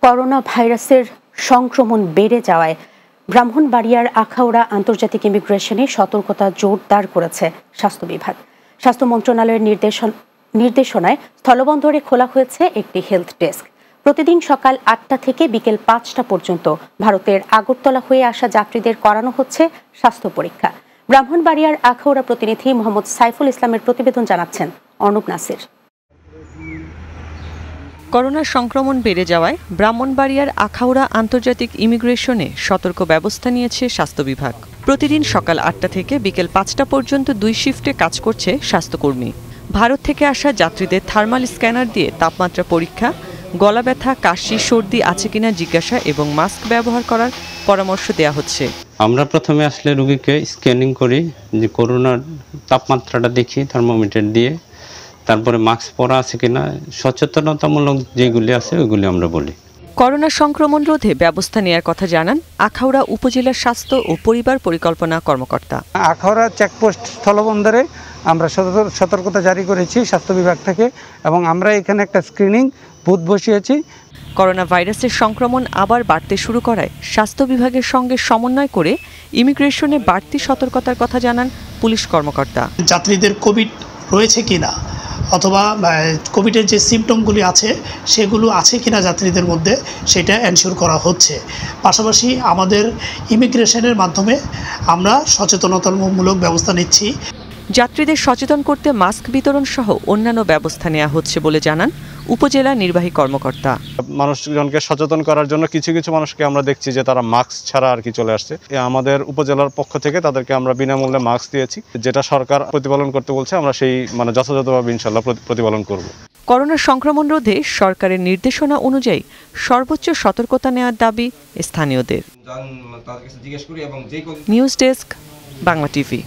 Corona ভাইরাসের সংক্রমণ বেড়ে যাওয়ায় ব্রাহ্মণবাড়িয়ার আখাউড়া আন্তর্জাতিক ইমিগ্রেশনে সতর্কতা জোরদার করেছে স্বাস্থ্য বিভাগ। স্বাস্থ্য মন্ত্রণালয়ের নির্দেশনায় স্থলবন্দরে খোলা হয়েছে একটি হেলথ ডেস্ক। প্রতিদিন সকাল ৮টা থেকে বিকেল ৫টা পর্যন্ত ভারতের আগরতলা হয়ে আসা যাত্রীদের করানো হচ্ছে স্বাস্থ্য পরীক্ষা। ব্রাহ্মণবাড়িয়ার আখাউড়া প্রতিনিধি মোহাম্মদ সাইফুল ইসলামের প্রতিবেদন জানাচ্ছেন অর্ণব নাসির। করোনা সংক্রমণ বেড়ে যাওয়ায় ব্রাহ্মণবাড়িয়ার আখাউড়া আন্তর্জাতিক ইমিগ্রেশনে সতর্ক ব্যবস্থা নিয়েছে স্বাস্থ্য বিভাগ। প্রতিদিন সকাল ৮টা থেকে বিকেল ৫টা পর্যন্ত ২ শিফটে কাজ করছে স্বাস্থ্যকর্মী। ভারত থেকে আসা যাত্রীদের থার্মাল স্ক্যানার দিয়ে তাপমাত্রা পরীক্ষা, গলা ব্যথা, কাশি, সর্দি আছে কিনা জিজ্ঞাসা এবং মাস্ক ব্যবহার করার পরামর্শ দেওয়া হচ্ছে। আমরা প্রথমে আসলে রোগীকে স্ক্যানিং করি, যে করোনার তাপমাত্রাটা দেখি থার্মোমিটার দিয়ে, তারপরে মাস্ক পরা আছে কিনা, সচেতনতামূলক যেগুলি আছে ওইগুলি আমরা বলি। করোনা সংক্রমণ রোধে ব্যবস্থা নেওয়ার কথা জানান আখাউড়া উপজেলার স্বাস্থ্য ও পরিবার পরিকল্পনা কর্মকর্তা। আখাউড়া চেকপোস্ট স্থলবন্দরে আমরা সতর্কতা জারি করেছি স্বাস্থ্য বিভাগ থেকে, এবং আমরা এখানে একটা স্ক্রিনিং বুথ বসিয়েছি। করোনা ভাইরাসের সংক্রমণ আবার বাড়তে শুরু করায় স্বাস্থ্য বিভাগের সঙ্গে সমন্বয় করে ইমিগ্রেশনে বাড়তি সতর্কতার কথা জানান পুলিশ কর্মকর্তা। যাত্রীদের কোভিড রয়েছে কিনা অথবা কোভিডের যে সিমটমগুলি আছে সেগুলো আছে কিনা যাত্রীদের মধ্যে, সেটা এনশিওর করা হচ্ছে। পাশাপাশি আমাদের ইমিগ্রেশনের মাধ্যমে আমরা সচেতনতামূলক ব্যবস্থা নিচ্ছি। যাত্রীদের সচেতন করতে মাস্ক বিতরণ সহ অন্যান্য ব্যবস্থা নেওয়া হচ্ছে বলে জানান উপজেলা নির্বাহী কর্মকর্তা। মানুষজনকে সচেতন করার জন্য কিছু কিছু মানুষকে আমরা দেখছি যে তারা মাস্ক ছাড়া আর কি চলে আসছে। আমাদের উপজেলার পক্ষ থেকে তাদেরকে আমরা বিনামূল্যে মাস্ক দিয়েছি, যেটা সরকার প্রতিপালন করতে বলছে আমরা সেই যথাযথভাবে ইনশাল্লাহ প্রতিপালন করব। করোনা সংক্রমণ রোধে সরকারের নির্দেশনা অনুযায়ী সর্বোচ্চ সতর্কতা নেওয়ার দাবি স্থানীয়দের। News desk, Bangla TV.